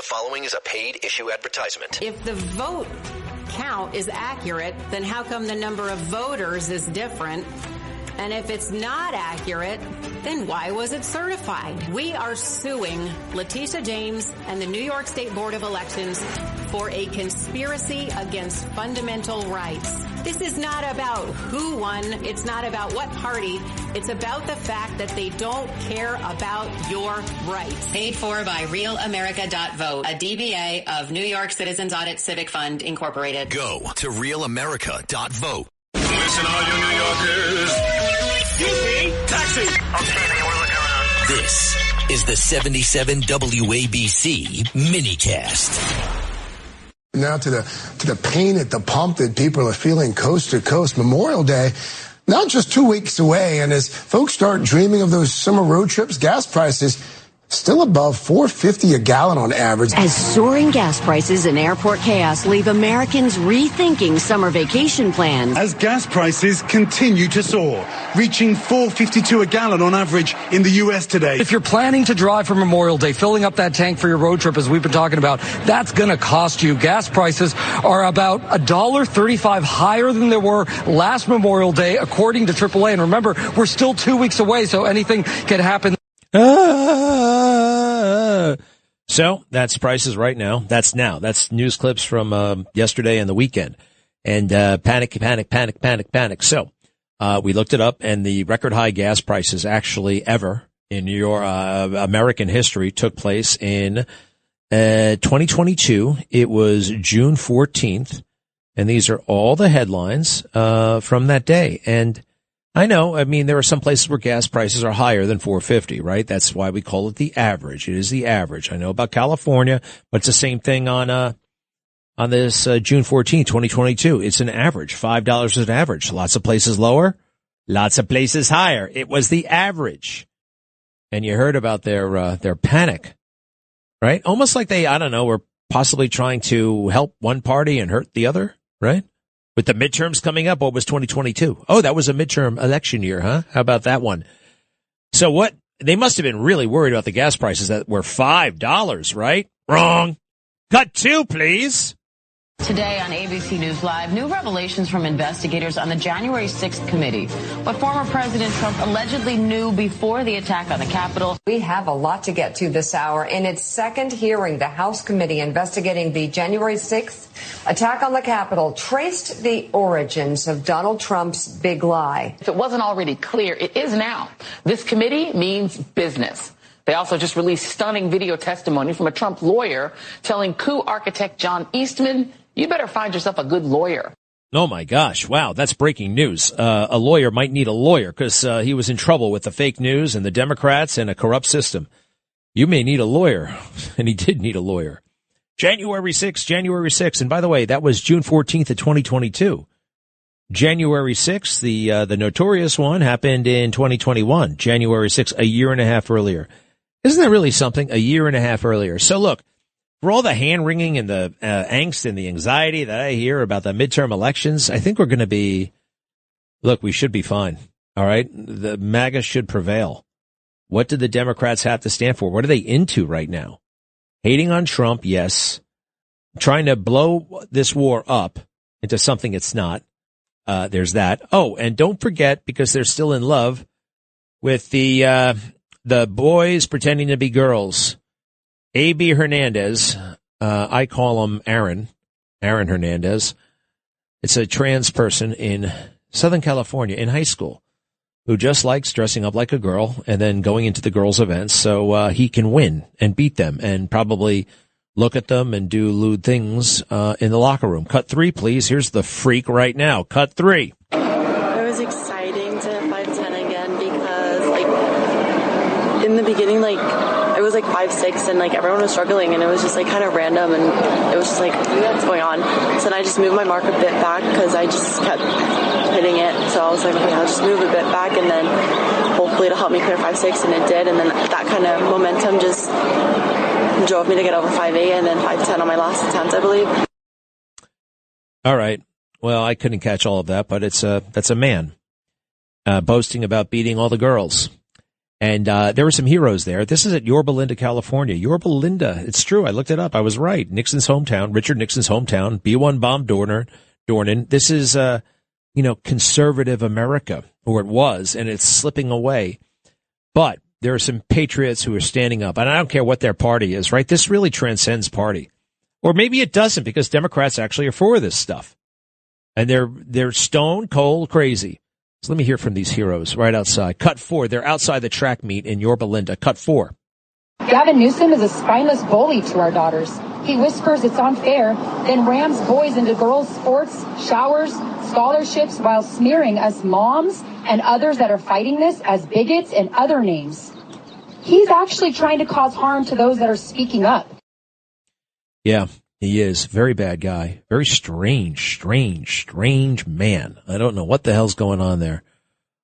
The following is a paid issue advertisement. If the vote count is accurate, then how come the number of voters is different? And if it's not accurate, then why was it certified? We are suing Letitia James and the New York State Board of Elections for a conspiracy against fundamental rights. This is not about who won. It's not about what party. It's about the fact that they don't care about your rights. Paid for by RealAmerica.vote, a DBA of New York Citizens Audit Civic Fund, Incorporated. Go to RealAmerica.vote. Listen, all you New Yorkers. Excuse me, taxi. Okay, we're looking around. This is the 77 WABC minicast. Now to the pain at the pump that people are feeling coast to coast. Memorial Day, not just 2 weeks away, and as folks start dreaming of those summer road trips, gas prices still above $4.50 a gallon on average. As soaring gas prices and airport chaos leave Americans rethinking summer vacation plans. As gas prices continue to soar, reaching $4.52 a gallon on average in the U.S. today. If you're planning to drive for Memorial Day, filling up that tank for your road trip, as we've been talking about, that's going to cost you. Gas prices are about $1.35 higher than they were last Memorial Day, according to AAA. And remember, we're still 2 weeks away, so anything can happen. So that's prices right now. That's now. That's news clips from yesterday and the weekend. And panic. So we looked it up, and the record high gas prices actually ever in your American history took place in 2022. It was June 14th, and these are all the headlines from that day. And I know, I mean, there are some places where gas prices are higher than $4.50, right? That's why we call it the average. It is the average. I know about California, but it's the same thing on this June 14th, 2022. It's an average. $5 is an average. Lots of places lower, lots of places higher. It was the average. And you heard about their panic, right? Almost like they, I don't know, were possibly trying to help one party and hurt the other, right? With the midterms coming up, what was 2022? Oh, that was a midterm election year, huh? How about that one? So what? They must have been really worried about the gas prices that were $5, right? Wrong. Cut 2, please. Today on ABC News Live, new revelations from investigators on the January 6th committee. What former President Trump allegedly knew before the attack on the Capitol. We have a lot to get to this hour. In its second hearing, the House committee investigating the January 6th attack on the Capitol traced the origins of Donald Trump's big lie. If it wasn't already clear, it is now. This committee means business. They also just released stunning video testimony from a Trump lawyer telling coup architect John Eastman, you better find yourself a good lawyer. Oh, my gosh. Wow, that's breaking news. A lawyer might need a lawyer because he was in trouble with the fake news and the Democrats and a corrupt system. You may need a lawyer, and he did need a lawyer. January 6th. And by the way, that was June 14th of 2022. January 6th, the notorious one, happened in 2021. January 6th, a year and a half earlier. Isn't that really something? A year and a half earlier. So look, for all the hand-wringing and the angst and the anxiety that I hear about the midterm elections, I think we're going to be, look, we should be fine, all right? The MAGA should prevail. What do the Democrats have to stand for? What are they into right now? Hating on Trump, yes. Trying to blow this war up into something it's not. There's that. Oh, and don't forget, because they're still in love with the boys pretending to be girls. A.B. Hernandez, I call him Aaron Hernandez. It's a trans person in Southern California in high school who just likes dressing up like a girl and then going into the girls' events so he can win and beat them and probably look at them and do lewd things in the locker room. Cut 3, please. Here's the freak right now. Cut 3. It was exciting to 5'10" again because, in the beginning, I was 5'6", and everyone was struggling, and it was just kind of random, and it was just what's going on? So then I just moved my mark a bit back because I just kept hitting it. So I was like, okay, I'll just move a bit back, and then hopefully it'll help me clear 5'6", and it did. And then that kind of momentum just drove me to get over 5'8", and then 5'10" on my last attempt, I believe. All right. Well, I couldn't catch all of that, but that's a man boasting about beating all the girls. And there were some heroes there. This is at Yorba Linda, California. Yorba Linda, it's true. I looked it up. I was right. Nixon's hometown, Richard Nixon's hometown, B-1 bomb Dornan. This is, conservative America, or it was, and it's slipping away. But there are some patriots who are standing up, and I don't care what their party is, right? This really transcends party. Or maybe it doesn't, because Democrats actually are for this stuff. And they're stone cold crazy. So let me hear from these heroes right outside. Cut 4. They're outside the track meet in Yorba Linda. Cut 4. Gavin Newsom is a spineless bully to our daughters. He whispers it's unfair, then rams boys into girls' sports, showers, scholarships, while smearing us moms and others that are fighting this as bigots and other names. He's actually trying to cause harm to those that are speaking up. Yeah, he is. Very bad guy. Very strange man. I don't know what the hell's going on there.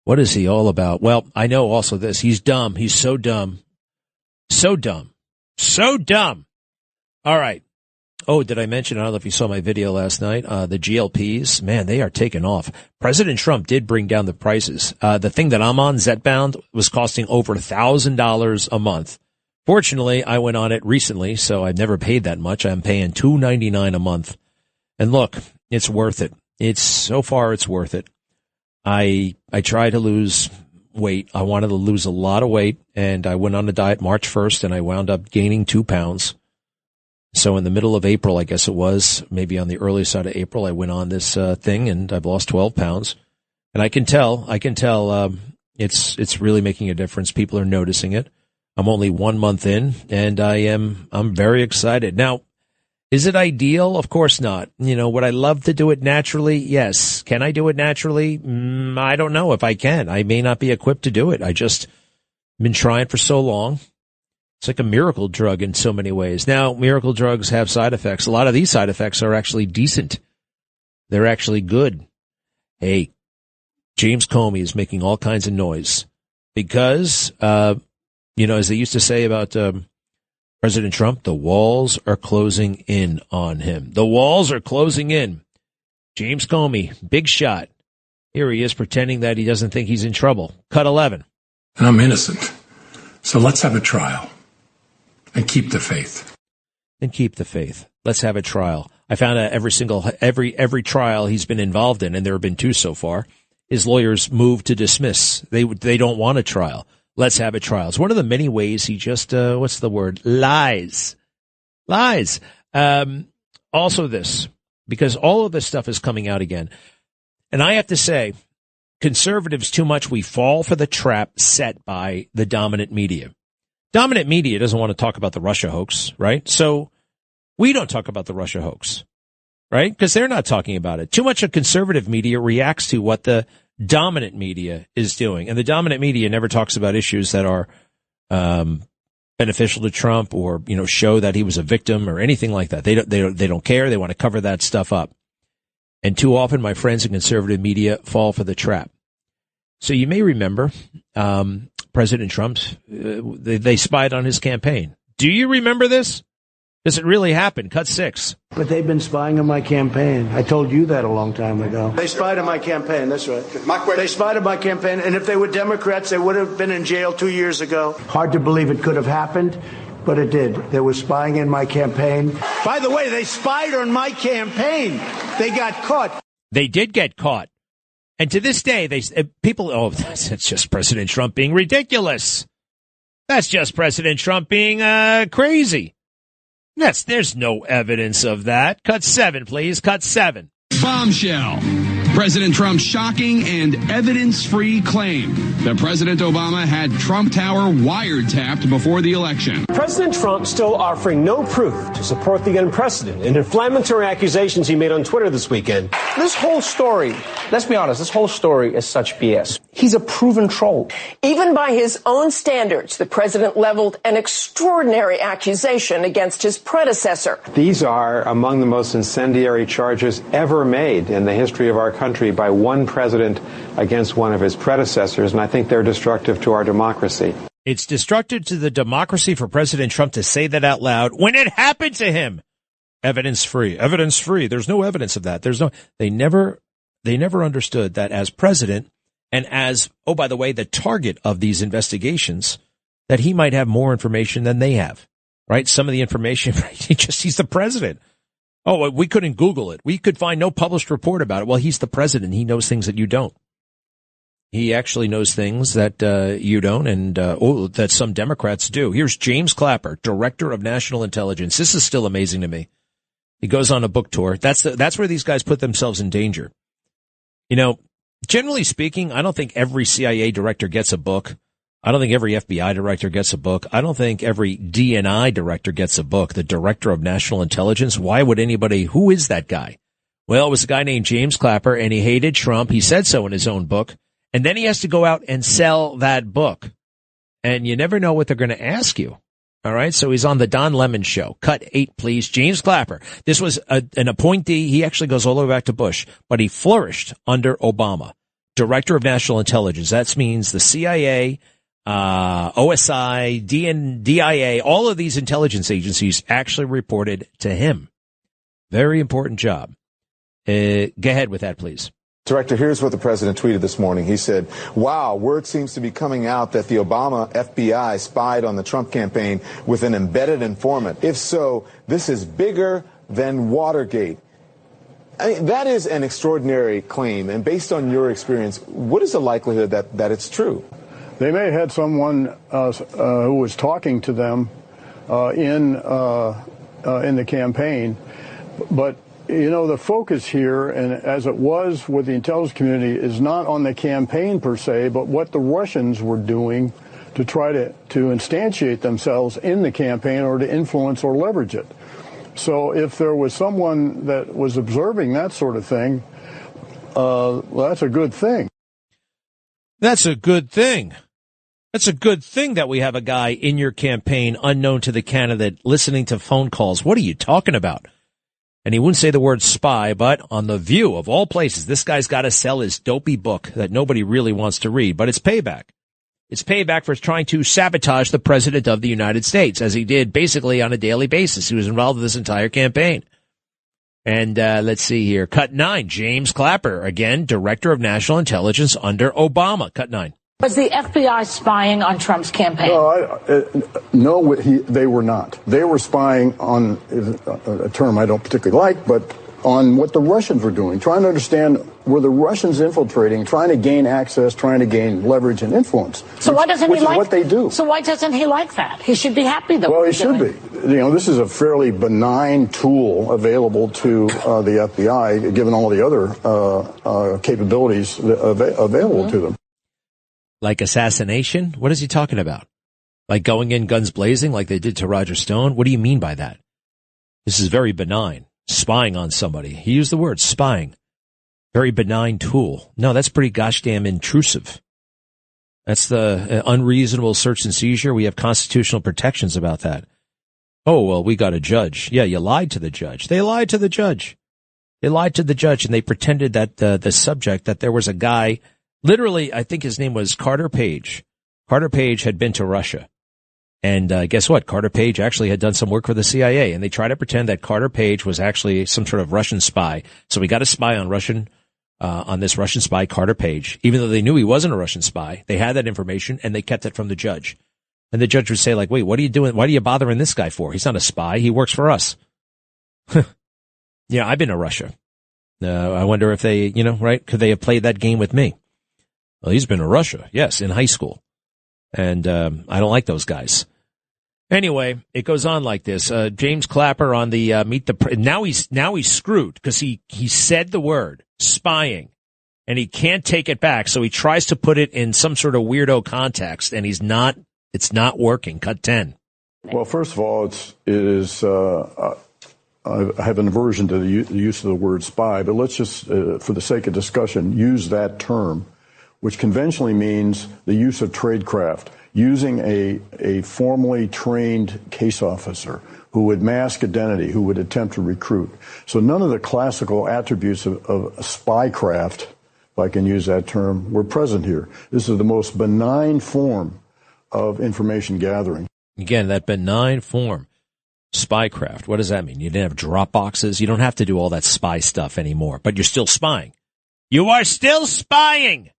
What is he all about? Well, I know also this. He's dumb. He's so dumb. So dumb. So dumb. All right. Oh, did I mention, I don't know if you saw my video last night, the GLPs, man, they are taking off. President Trump did bring down the prices. The thing that I'm on, Zbound, was costing over $1,000 a month. Fortunately, I went on it recently, so I've never paid that much. I'm paying $2.99 a month. And look, it's worth it. So far, it's worth it. I try to lose weight. I wanted to lose a lot of weight, and I went on a diet March 1st, and I wound up gaining 2 pounds. So in the middle of April, I guess it was, maybe on the early side of April, I went on this thing, and I've lost 12 pounds. And I can tell it's really making a difference. People are noticing it. I'm only 1 month in, and I'm very excited. Now, is it ideal? Of course not. Would I love to do it naturally? Yes. Can I do it naturally? I don't know if I can. I may not be equipped to do it. I just been trying for so long. It's like a miracle drug in so many ways. Now, miracle drugs have side effects. A lot of these side effects are actually decent. They're actually good. Hey, James Comey is making all kinds of noise because, as they used to say about President Trump, the walls are closing in on him. The walls are closing in. James Comey, big shot. Here he is pretending that he doesn't think he's in trouble. Cut 11. And I'm innocent. So let's have a trial. And keep the faith. And keep the faith. Let's have a trial. I found out every trial he's been involved in, and there have been 2 so far, his lawyers moved to dismiss. They don't want a trial. Let's have a trial. It's one of the many ways he just, what's the word? Lies. Also this, because all of this stuff is coming out again. And I have to say, conservatives too much, we fall for the trap set by the dominant media. Dominant media doesn't want to talk about the Russia hoax, right? So we don't talk about the Russia hoax, right? Because they're not talking about it. Too much of conservative media reacts to what the dominant media is doing. And the dominant media never talks about issues that are beneficial to Trump or, show that he was a victim or anything like that. They don't care. They want to cover that stuff up. And too often my friends in conservative media fall for the trap. So you may remember President Trump, they spied on his campaign. Do you remember this? Does it really happen? Cut 6. But they've been spying on my campaign. I told you that a long time ago. They spied on my campaign, that's right. They spied on my campaign, and if they were Democrats, they would have been in jail 2 years ago. Hard to believe it could have happened, but it did. They were spying in my campaign. By the way, they spied on my campaign. They got caught. They did get caught. And to this day, that's just President Trump being ridiculous. That's just President Trump being crazy. There's no evidence of that. Cut 7, please. Cut 7. Bombshell. President Trump's shocking and evidence-free claim that President Obama had Trump Tower wiretapped before the election. President Trump still offering no proof to support the unprecedented and inflammatory accusations he made on Twitter this weekend. This whole story, let's be honest, this whole story is such BS. He's a proven troll. Even by his own standards, the president leveled an extraordinary accusation against his predecessor. These are among the most incendiary charges ever made in the history of our country by one president against one of his predecessors, and I think they're destructive to our democracy. It's destructive to the democracy for President Trump to say that out loud when it happened to him. Evidence-free. Evidence-free. There's no evidence of that. They never understood that as president and as, oh, by the way, the target of these investigations, that he might have more information than they have, right? Some of the information, right? He's the president. Oh, we couldn't Google it. We could find no published report about it. Well, he's the president. He knows things that you don't. He actually knows things that you don't, and that some Democrats do. Here's James Clapper, Director of National Intelligence. This is still amazing to me. He goes on a book tour. That's where these guys put themselves in danger. You know, generally speaking, I don't think every CIA director gets a book. I don't think every FBI director gets a book. I don't think every DNI director gets a book. The Director of National Intelligence. Why would anybody? Who is that guy? Well, it was a guy named James Clapper, and he hated Trump. He said so in his own book. And then he has to go out and sell that book. And you never know what they're going to ask you. All right. So he's on the Don Lemon show. Cut 8, please. James Clapper. This was an appointee. He actually goes all the way back to Bush, but he flourished under Obama. Director of National Intelligence. That means the CIA, OSI, DIA, all of these intelligence agencies actually reported to him. Very important job. Go ahead with that, please. Director, here's what the president tweeted this morning. He said, wow, word seems to be coming out that the Obama FBI spied on the Trump campaign with an embedded informant. If so, this is bigger than Watergate. I mean, that is an extraordinary claim. And based on your experience, what is the likelihood that it's true? They may have had someone who was talking to them in the campaign, but you know, the focus here, and as it was with the intelligence community, is not on the campaign per se, but what the Russians were doing to try to instantiate themselves in the campaign or to influence or leverage it. So if there was someone that was observing that sort of thing, well, that's a good thing. That's a good thing. That's a good thing that we have a guy in your campaign unknown to the candidate listening to phone calls. What are you talking about? And he wouldn't say the word spy, but on The View, of all places, this guy's got to sell his dopey book that nobody really wants to read. But it's payback. It's payback for trying to sabotage the president of the United States, as he did basically on a daily basis. He was involved in this entire campaign. And let's see here. Cut 9, James Clapper, again, Director of National Intelligence under Obama. Cut 9. Was the FBI spying on Trump's campaign? No, they were not. They were spying on a term I don't particularly like, but on what the Russians were doing, trying to understand, were the Russians infiltrating, trying to gain access, trying to gain leverage and influence. So why doesn't he like what they do? So why doesn't he like that? He should be happy that. Well, he should be. You know, this is a fairly benign tool available to the FBI, given all the other capabilities available to them. Like assassination? What is he talking about? Like going in guns blazing like they did to Roger Stone? What do you mean by that? This is very benign. Spying on somebody. He used the word spying. Very benign tool. No, that's pretty gosh damn intrusive. That's the unreasonable search and seizure. We have constitutional protections about that. Oh, well, we got a judge. Yeah, you lied to the judge. They lied to the judge. They lied to the judge, and they pretended that the subject, that there was a guy. Literally, I think his name was Carter Page. Carter Page had been to Russia. And guess what? Carter Page actually had done some work for the CIA. And they tried to pretend that Carter Page was actually some sort of Russian spy. So we got a spy on this Russian spy, Carter Page. Even though they knew he wasn't a Russian spy, they had that information and they kept it from the judge. And the judge would say, like, wait, what are you doing? Why are you bothering this guy for? He's not a spy. He works for us. Yeah, I've been to Russia. I wonder if they, right? Could they have played that game with me? Well, he's been to Russia, yes, in high school. And I don't like those guys. Anyway, it goes on like this. James Clapper on the now he's screwed because he said the word spying and he can't take it back. So he tries to put it in some sort of weirdo context and it's not working. Cut 10. Well, first of all, I have an aversion to the use of the word spy, but let's just, for the sake of discussion, use that term, which conventionally means the use of tradecraft, using a formally trained case officer who would mask identity, who would attempt to recruit. So none of the classical attributes of spycraft, if I can use that term, were present here. This is the most benign form of information gathering. Again, that benign form, spycraft. What does that mean? You didn't have drop boxes. You don't have to do all that spy stuff anymore, but you're still spying. You are still spying.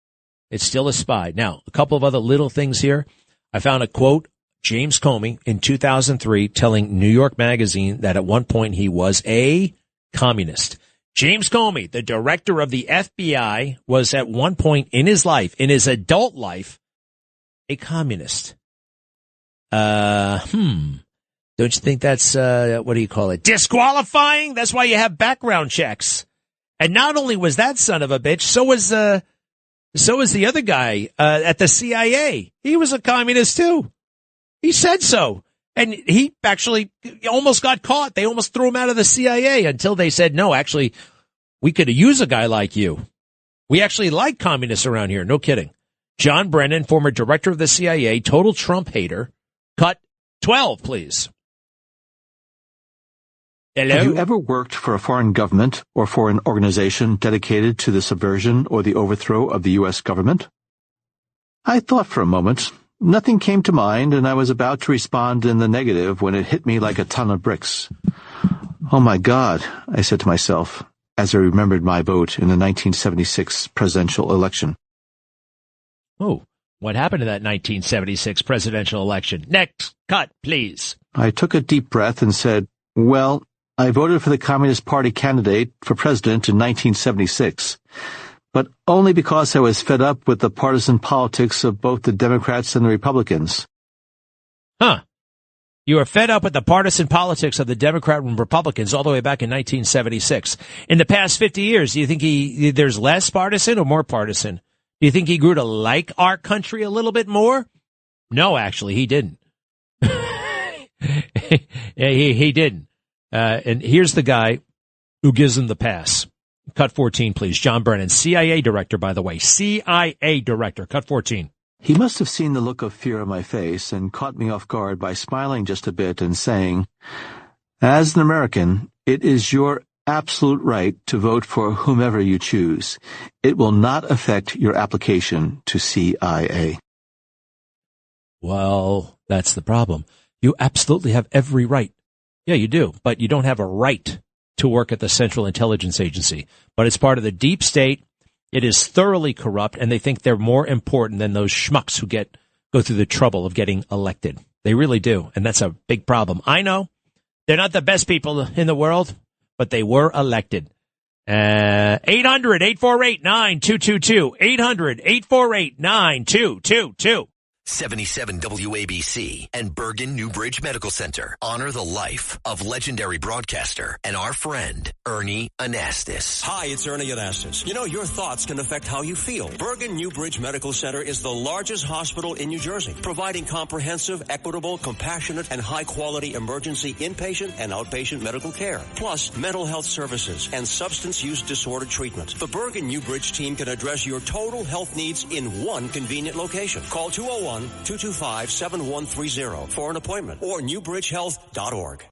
It's still a spy. Now, a couple of other little things here. I found a quote, James Comey in 2003 telling New York Magazine that at one point he was a communist. James Comey, the director of the FBI, was at one point in his life, in his adult life, a communist. Don't you think that's, what do you call it? Disqualifying? That's why you have background checks. And not only was that son of a bitch, so was the other guy, at the CIA. He was a communist too. He said so. And he actually almost got caught. They almost threw him out of the CIA until they said, no, actually, we could use a guy like you. We actually like communists around here. No kidding. John Brennan, former director of the CIA, total Trump hater. Cut 12, please. Hello? Have you ever worked for a foreign government or for an organization dedicated to the subversion or the overthrow of the U.S. government? I thought for a moment. Nothing came to mind, and I was about to respond in the negative when it hit me like a ton of bricks. Oh my God, I said to myself, as I remembered my vote in the 1976 presidential election. Oh, what happened to that 1976 presidential election? Next, cut, please. I took a deep breath and said, well, I voted for the Communist Party candidate for president in 1976. But only because I was fed up with the partisan politics of both the Democrats and the Republicans. Huh. You were fed up with the partisan politics of the Democrat and Republicans all the way back in 1976. In the past 50 years, do you think there's less partisan or more partisan? Do you think he grew to like our country a little bit more? No, actually, he didn't. he didn't. And here's the guy who gives him the pass. Cut 14, please. John Brennan, CIA director, by the way. CIA director. Cut 14. He must have seen the look of fear on my face and caught me off guard by smiling just a bit and saying, as an American, it is your absolute right to vote for whomever you choose. It will not affect your application to CIA. Well, that's the problem. You absolutely have every right. Yeah, you do, but you don't have a right to work at the Central Intelligence Agency. But it's part of the deep state. It is thoroughly corrupt, and they think they're more important than those schmucks who go through the trouble of getting elected. They really do, and that's a big problem. I know they're not the best people in the world, but they were elected. 800-848-9222. 800-848-9222. 77 WABC and Bergen Newbridge Medical Center honor the life of legendary broadcaster and our friend, Ernie Anastas. Hi, it's Ernie Anastas. You know, your thoughts can affect how you feel. Bergen Newbridge Medical Center is the largest hospital in New Jersey, providing comprehensive, equitable, compassionate, and high-quality emergency inpatient and outpatient medical care, plus mental health services and substance use disorder treatment. The Bergen Newbridge team can address your total health needs in one convenient location. Call 201-225-7130 for an appointment or newbridgehealth.org.